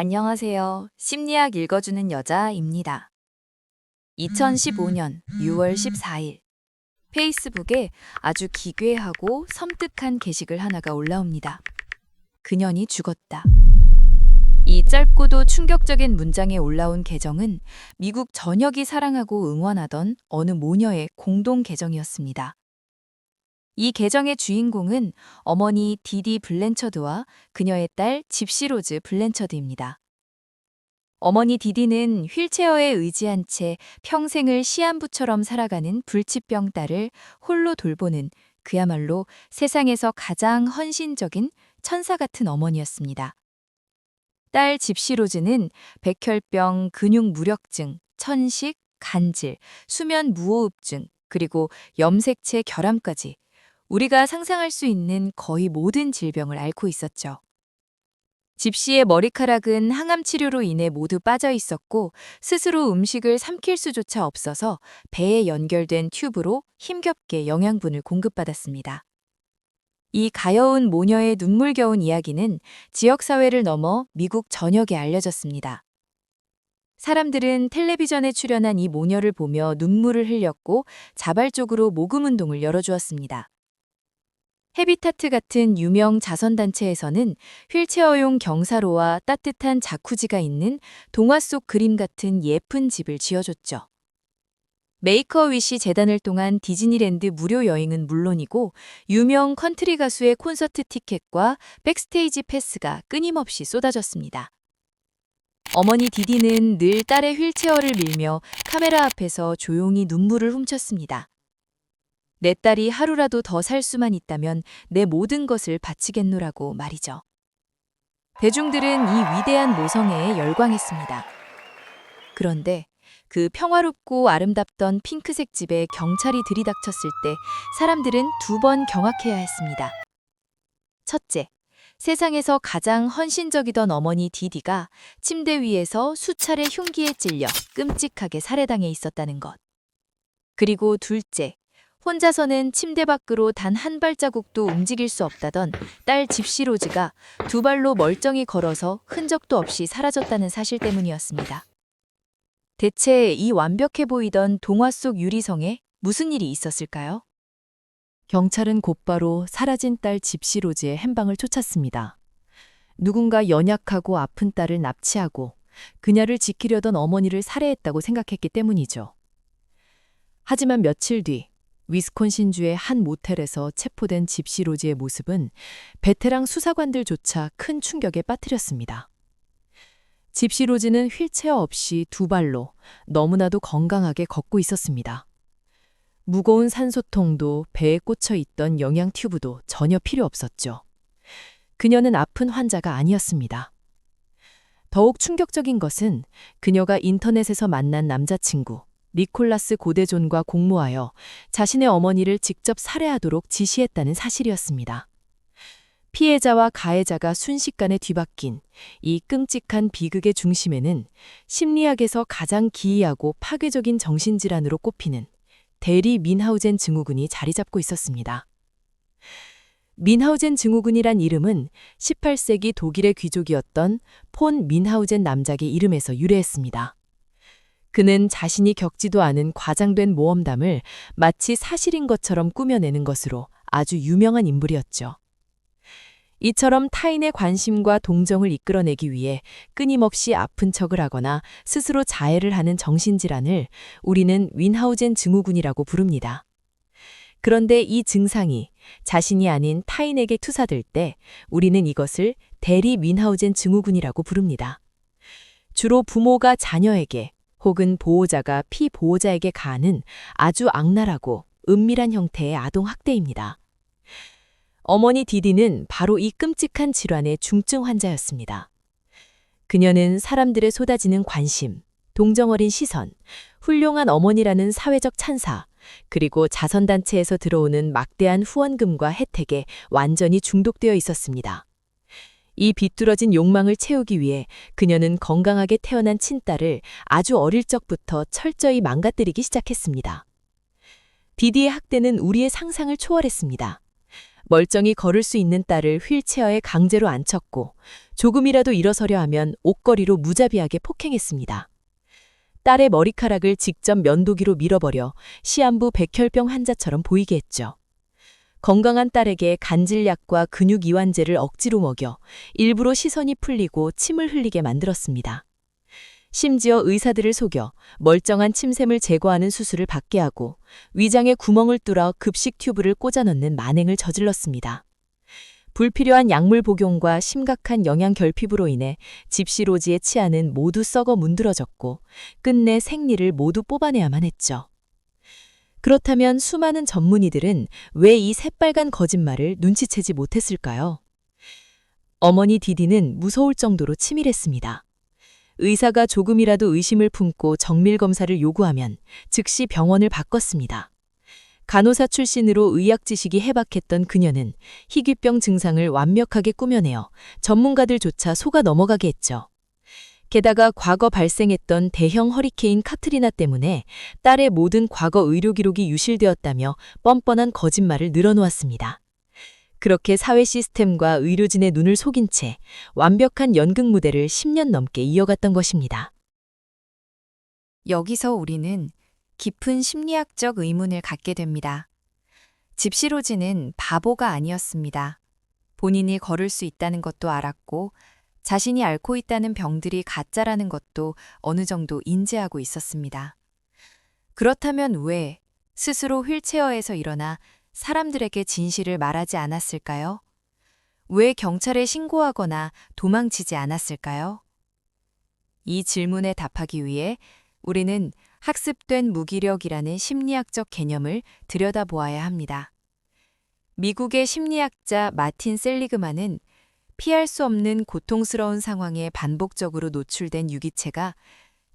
안녕하세요. 심리학 읽어주는 여자입니다. 2015년 6월 14일, 페이스북에 아주 기괴하고 섬뜩한 게시글 하나가 올라옵니다. 그년이 죽었다. 이 짧고도 충격적인 문장에 올라온 계정은 미국 전역이 사랑하고 응원하던 어느 모녀의 공동 계정이었습니다. 이 계정의 주인공은 어머니 디디 블랜처드와 그녀의 딸 집시 로즈 블랜처드입니다. 어머니 디디는 휠체어에 의지한 채 평생을 시한부처럼 살아가는 불치병 딸을 홀로 돌보는 그야말로 세상에서 가장 헌신적인 천사 같은 어머니였습니다. 딸 집시 로즈는 백혈병, 근육 무력증, 천식, 간질, 수면 무호흡증, 그리고 염색체 결함까지 우리가 상상할 수 있는 거의 모든 질병을 앓고 있었죠. 집시의 머리카락은 항암 치료로 인해 모두 빠져 있었고 스스로 음식을 삼킬 수조차 없어서 배에 연결된 튜브로 힘겹게 영양분을 공급받았습니다. 이 가여운 모녀의 눈물겨운 이야기는 지역사회를 넘어 미국 전역에 알려졌습니다. 사람들은 텔레비전에 출연한 이 모녀를 보며 눈물을 흘렸고 자발적으로 모금운동을 열어주었습니다. 헤비타트 같은 유명 자선단체에서는 휠체어용 경사로와 따뜻한 자쿠지가 있는 동화 속 그림 같은 예쁜 집을 지어줬죠. 메이커위시 재단을 통한 디즈니랜드 무료 여행은 물론이고 유명 컨트리 가수의 콘서트 티켓과 백스테이지 패스가 끊임없이 쏟아졌습니다. 어머니 디디는 늘 딸의 휠체어를 밀며 카메라 앞에서 조용히 눈물을 훔쳤습니다. 내 딸이 하루라도 더 살 수만 있다면 내 모든 것을 바치겠노라고 말이죠. 대중들은 이 위대한 모성애에 열광했습니다. 그런데 그 평화롭고 아름답던 핑크색 집에 경찰이 들이닥쳤을 때 사람들은 두 번 경악해야 했습니다. 첫째, 세상에서 가장 헌신적이던 어머니 디디가 침대 위에서 수차례 흉기에 찔려 끔찍하게 살해당해 있었다는 것. 그리고 둘째, 혼자서는 침대 밖으로 단 한 발자국도 움직일 수 없다던 딸 집시 로즈가 두 발로 멀쩡히 걸어서 흔적도 없이 사라졌다는 사실 때문이었습니다. 대체 이 완벽해 보이던 동화 속 유리성에 무슨 일이 있었을까요? 경찰은 곧바로 사라진 딸 집시 로즈의 행방을 쫓았습니다. 누군가 연약하고 아픈 딸을 납치하고 그녀를 지키려던 어머니를 살해했다고 생각했기 때문이죠. 하지만 며칠 뒤 위스콘신주의 한 모텔에서 체포된 집시 로즈의 모습은 베테랑 수사관들조차 큰 충격에 빠뜨렸습니다. 집시 로즈는 휠체어 없이 두 발로 너무나도 건강하게 걷고 있었습니다. 무거운 산소통도 배에 꽂혀 있던 영양 튜브도 전혀 필요 없었죠. 그녀는 아픈 환자가 아니었습니다. 더욱 충격적인 것은 그녀가 인터넷에서 만난 남자친구 니콜라스 고데존과 공모하여 자신의 어머니를 직접 살해하도록 지시했다는 사실이었습니다. 피해자와 가해자가 순식간에 뒤바뀐 이 끔찍한 비극의 중심에는 심리학에서 가장 기이하고 파괴적인 정신질환으로 꼽히는 대리 민하우젠 증후군이 자리 잡고 있었습니다. 민하우젠 증후군이란 이름은 18세기 독일의 귀족이었던 폰 민하우젠 남작의 이름에서 유래했습니다. 그는 자신이 겪지도 않은 과장된 모험담을 마치 사실인 것처럼 꾸며내는 것으로 아주 유명한 인물이었죠. 이처럼 타인의 관심과 동정을 이끌어내기 위해 끊임없이 아픈 척을 하거나 스스로 자해를 하는 정신질환을 우리는 민하우젠 증후군이라고 부릅니다. 그런데 이 증상이 자신이 아닌 타인에게 투사될 때 우리는 이것을 대리 민하우젠 증후군이라고 부릅니다. 주로 부모가 자녀에게 혹은 보호자가 피보호자에게 가하는 아주 악랄하고 은밀한 형태의 아동학대입니다. 어머니 디디는 바로 이 끔찍한 질환의 중증 환자였습니다. 그녀는 사람들의 쏟아지는 관심, 동정어린 시선, 훌륭한 어머니라는 사회적 찬사, 그리고 자선단체에서 들어오는 막대한 후원금과 혜택에 완전히 중독되어 있었습니다. 이 비뚤어진 욕망을 채우기 위해 그녀는 건강하게 태어난 친딸을 아주 어릴 적부터 철저히 망가뜨리기 시작했습니다. 디디의 학대는 우리의 상상을 초월했습니다. 멀쩡히 걸을 수 있는 딸을 휠체어에 강제로 앉혔고 조금이라도 일어서려 하면 옷걸이로 무자비하게 폭행했습니다. 딸의 머리카락을 직접 면도기로 밀어버려 시한부 백혈병 환자처럼 보이게 했죠. 건강한 딸에게 간질약과 근육 이완제를 억지로 먹여 일부러 시선이 풀리고 침을 흘리게 만들었습니다. 심지어 의사들을 속여 멀쩡한 침샘을 제거하는 수술을 받게 하고 위장에 구멍을 뚫어 급식 튜브를 꽂아 넣는 만행을 저질렀습니다. 불필요한 약물 복용과 심각한 영양 결핍으로 인해 집시로지의 치아는 모두 썩어 문드러졌고 끝내 생리를 모두 뽑아내야만 했죠. 그렇다면 수많은 전문의들은 왜 이 새빨간 거짓말을 눈치채지 못했을까요? 어머니 디디는 무서울 정도로 치밀했습니다. 의사가 조금이라도 의심을 품고 정밀 검사를 요구하면 즉시 병원을 바꿨습니다. 간호사 출신으로 의학 지식이 해박했던 그녀는 희귀병 증상을 완벽하게 꾸며내어 전문가들조차 속아 넘어가게 했죠. 게다가 과거 발생했던 대형 허리케인 카트리나 때문에 딸의 모든 과거 의료 기록이 유실되었다며 뻔뻔한 거짓말을 늘어놓았습니다. 그렇게 사회 시스템과 의료진의 눈을 속인 채 완벽한 연극 무대를 10년 넘게 이어갔던 것입니다. 여기서 우리는 깊은 심리학적 의문을 갖게 됩니다. 집시로지는 바보가 아니었습니다. 본인이 걸을 수 있다는 것도 알았고 자신이 앓고 있다는 병들이 가짜라는 것도 어느 정도 인지하고 있었습니다. 그렇다면 왜 스스로 휠체어에서 일어나 사람들에게 진실을 말하지 않았을까요? 왜 경찰에 신고하거나 도망치지 않았을까요? 이 질문에 답하기 위해 우리는 학습된 무기력이라는 심리학적 개념을 들여다보아야 합니다. 미국의 심리학자 마틴 셀리그만은 피할 수 없는 고통스러운 상황에 반복적으로 노출된 유기체가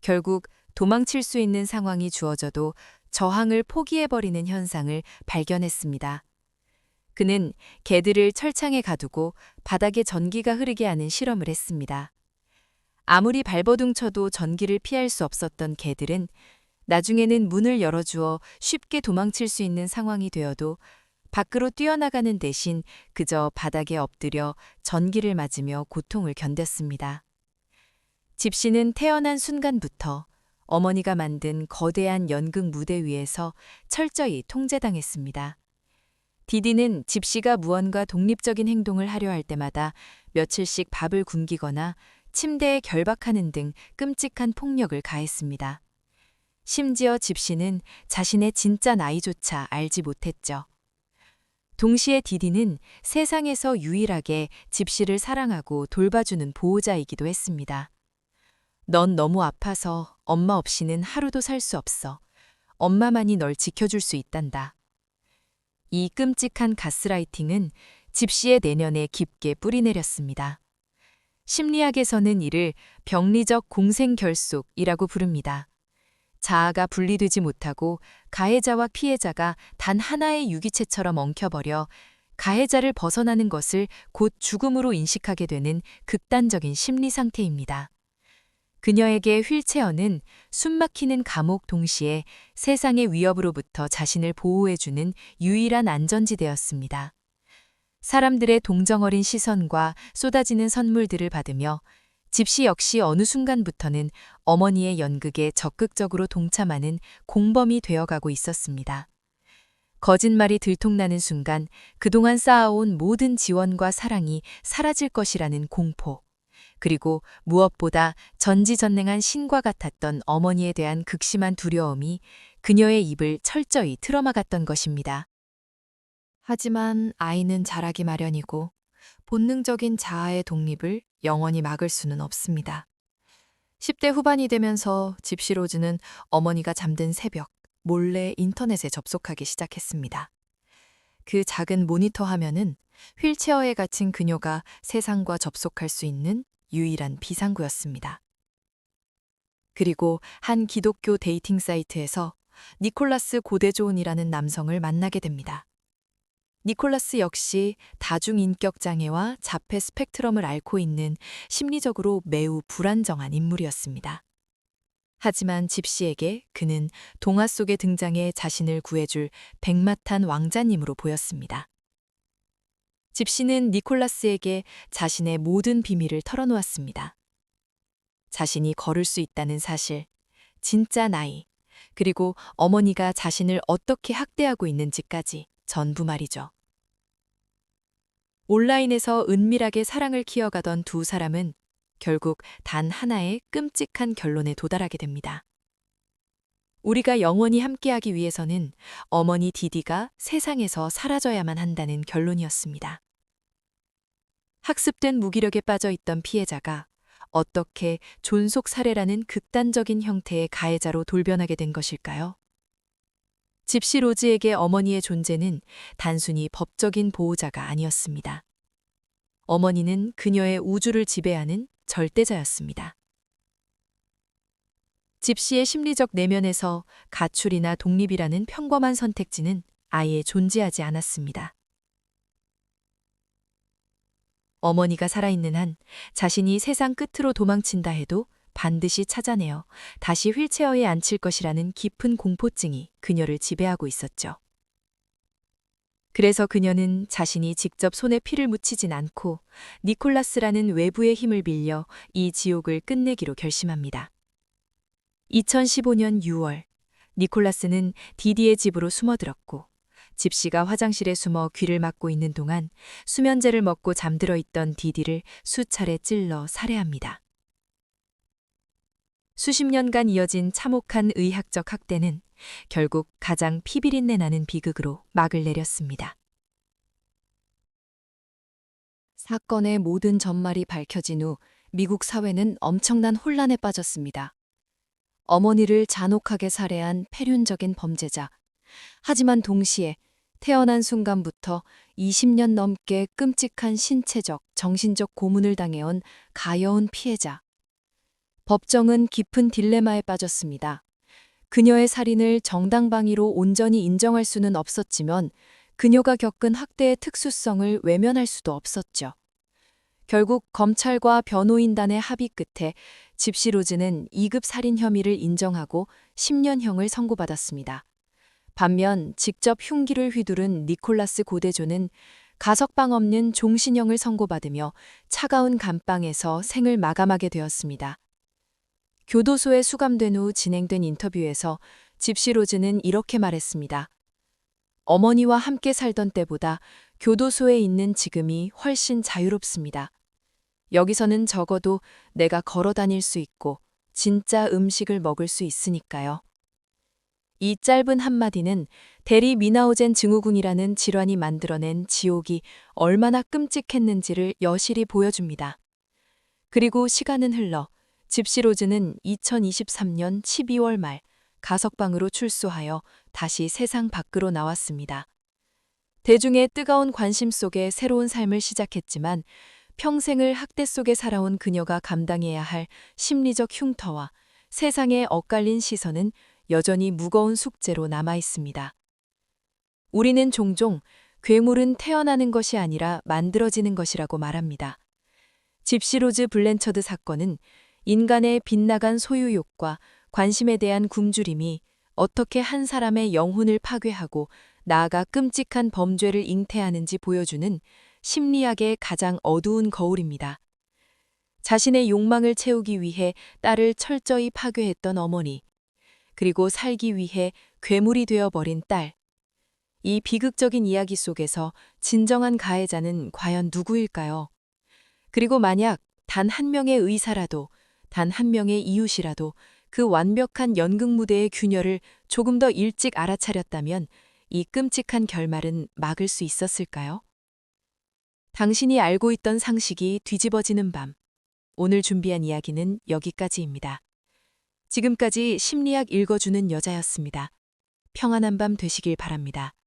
결국 도망칠 수 있는 상황이 주어져도 저항을 포기해버리는 현상을 발견했습니다. 그는 개들을 철창에 가두고 바닥에 전기가 흐르게 하는 실험을 했습니다. 아무리 발버둥 쳐도 전기를 피할 수 없었던 개들은 나중에는 문을 열어주어 쉽게 도망칠 수 있는 상황이 되어도 밖으로 뛰어나가는 대신 그저 바닥에 엎드려 전기를 맞으며 고통을 견뎠습니다. 집시는 태어난 순간부터 어머니가 만든 거대한 연극 무대 위에서 철저히 통제당했습니다. 디디는 집시가 무언가 독립적인 행동을 하려 할 때마다 며칠씩 밥을 굶기거나 침대에 결박하는 등 끔찍한 폭력을 가했습니다. 심지어 집시는 자신의 진짜 나이조차 알지 못했죠. 동시에 디디는 세상에서 유일하게 집시를 사랑하고 돌봐주는 보호자이기도 했습니다. 넌 너무 아파서 엄마 없이는 하루도 살 수 없어. 엄마만이 널 지켜줄 수 있단다. 이 끔찍한 가스라이팅은 집시의 내면에 깊게 뿌리내렸습니다. 심리학에서는 이를 병리적 공생결속이라고 부릅니다. 자아가 분리되지 못하고 가해자와 피해자가 단 하나의 유기체처럼 엉켜버려 가해자를 벗어나는 것을 곧 죽음으로 인식하게 되는 극단적인 심리 상태입니다. 그녀에게 휠체어는 숨막히는 감옥 동시에 세상의 위협으로부터 자신을 보호해주는 유일한 안전지대였습니다. 사람들의 동정어린 시선과 쏟아지는 선물들을 받으며 집시 역시 어느 순간부터는 어머니의 연극에 적극적으로 동참하는 공범이 되어가고 있었습니다. 거짓말이 들통나는 순간 그동안 쌓아온 모든 지원과 사랑이 사라질 것이라는 공포, 그리고 무엇보다 전지전능한 신과 같았던 어머니에 대한 극심한 두려움이 그녀의 입을 철저히 틀어막았던 것입니다. 하지만 아이는 자라기 마련이고 본능적인 자아의 독립을 영원히 막을 수는 없습니다. 10대 후반이 되면서 집시로즈는 어머니가 잠든 새벽 몰래 인터넷에 접속하기 시작했습니다. 그 작은 모니터 화면은 휠체어에 갇힌 그녀가 세상과 접속할 수 있는 유일한 비상구였습니다. 그리고 한 기독교 데이팅 사이트에서 니콜라스 고데조온이라는 남성을 만나게 됩니다. 니콜라스 역시 다중인격장애와 자폐 스펙트럼을 앓고 있는 심리적으로 매우 불안정한 인물이었습니다. 하지만 집시에게 그는 동화 속의 등장해 자신을 구해줄 백마탄 왕자님으로 보였습니다. 집시는 니콜라스에게 자신의 모든 비밀을 털어놓았습니다. 자신이 걸을 수 있다는 사실, 진짜 나이, 그리고 어머니가 자신을 어떻게 학대하고 있는지까지 전부 말이죠. 온라인에서 은밀하게 사랑을 키워가던 두 사람은 결국 단 하나의 끔찍한 결론에 도달하게 됩니다. 우리가 영원히 함께하기 위해서는 어머니 디디가 세상에서 사라져야만 한다는 결론이었습니다. 학습된 무기력에 빠져 있던 피해자가 어떻게 존속 살해라는 극단적인 형태의 가해자로 돌변하게 된 것일까요? 집시 로즈에게 어머니의 존재는 단순히 법적인 보호자가 아니었습니다. 어머니는 그녀의 우주를 지배하는 절대자였습니다. 집시의 심리적 내면에서 가출이나 독립이라는 평범한 선택지는 아예 존재하지 않았습니다. 어머니가 살아있는 한 자신이 세상 끝으로 도망친다 해도 반드시 찾아내어 다시 휠체어에 앉힐 것이라는 깊은 공포증이 그녀를 지배하고 있었죠. 그래서 그녀는 자신이 직접 손에 피를 묻히진 않고 니콜라스라는 외부의 힘을 빌려 이 지옥을 끝내기로 결심합니다. 2015년 6월, 니콜라스는 디디의 집으로 숨어들었고 집시가 화장실에 숨어 귀를 막고 있는 동안 수면제를 먹고 잠들어 있던 디디를 수차례 찔러 살해합니다. 수십 년간 이어진 참혹한 의학적 학대는 결국 가장 피비린내 나는 비극으로 막을 내렸습니다. 사건의 모든 전말이 밝혀진 후 미국 사회는 엄청난 혼란에 빠졌습니다. 어머니를 잔혹하게 살해한 폐륜적인 범죄자. 하지만 동시에 태어난 순간부터 20년 넘게 끔찍한 신체적, 정신적 고문을 당해온 가여운 피해자. 법정은 깊은 딜레마에 빠졌습니다. 그녀의 살인을 정당방위로 온전히 인정할 수는 없었지만 그녀가 겪은 학대의 특수성을 외면할 수도 없었죠. 결국 검찰과 변호인단의 합의 끝에 집시 로즈는 2급 살인 혐의를 인정하고 10년형을 선고받았습니다. 반면 직접 흉기를 휘두른 니콜라스 고대조는 가석방 없는 종신형을 선고받으며 차가운 감방에서 생을 마감하게 되었습니다. 교도소에 수감된 후 진행된 인터뷰에서 집시 로즈는 이렇게 말했습니다. 어머니와 함께 살던 때보다 교도소에 있는 지금이 훨씬 자유롭습니다. 여기서는 적어도 내가 걸어 다닐 수 있고 진짜 음식을 먹을 수 있으니까요. 이 짧은 한마디는 대리 미나오젠 증후군이라는 질환이 만들어낸 지옥이 얼마나 끔찍했는지를 여실히 보여줍니다. 그리고 시간은 흘러 집시 로즈는 2023년 12월 말 가석방으로 출소하여 다시 세상 밖으로 나왔습니다. 대중의 뜨거운 관심 속에 새로운 삶을 시작했지만 평생을 학대 속에 살아온 그녀가 감당해야 할 심리적 흉터와 세상의 엇갈린 시선은 여전히 무거운 숙제로 남아 있습니다. 우리는 종종 괴물은 태어나는 것이 아니라 만들어지는 것이라고 말합니다. 집시 로즈 블랜처드 사건은 인간의 빗나간 소유욕과 관심에 대한 굶주림이 어떻게 한 사람의 영혼을 파괴하고 나아가 끔찍한 범죄를 잉태하는지 보여주는 심리학의 가장 어두운 거울입니다. 자신의 욕망을 채우기 위해 딸을 철저히 파괴했던 어머니, 그리고 살기 위해 괴물이 되어버린 딸. 이 비극적인 이야기 속에서 진정한 가해자는 과연 누구일까요? 그리고 만약 단 한 명의 의사라도, 단 한 명의 이웃이라도 그 완벽한 연극 무대의 균열을 조금 더 일찍 알아차렸다면 이 끔찍한 결말은 막을 수 있었을까요? 당신이 알고 있던 상식이 뒤집어지는 밤. 오늘 준비한 이야기는 여기까지입니다. 지금까지 심리학 읽어주는 여자였습니다. 평안한 밤 되시길 바랍니다.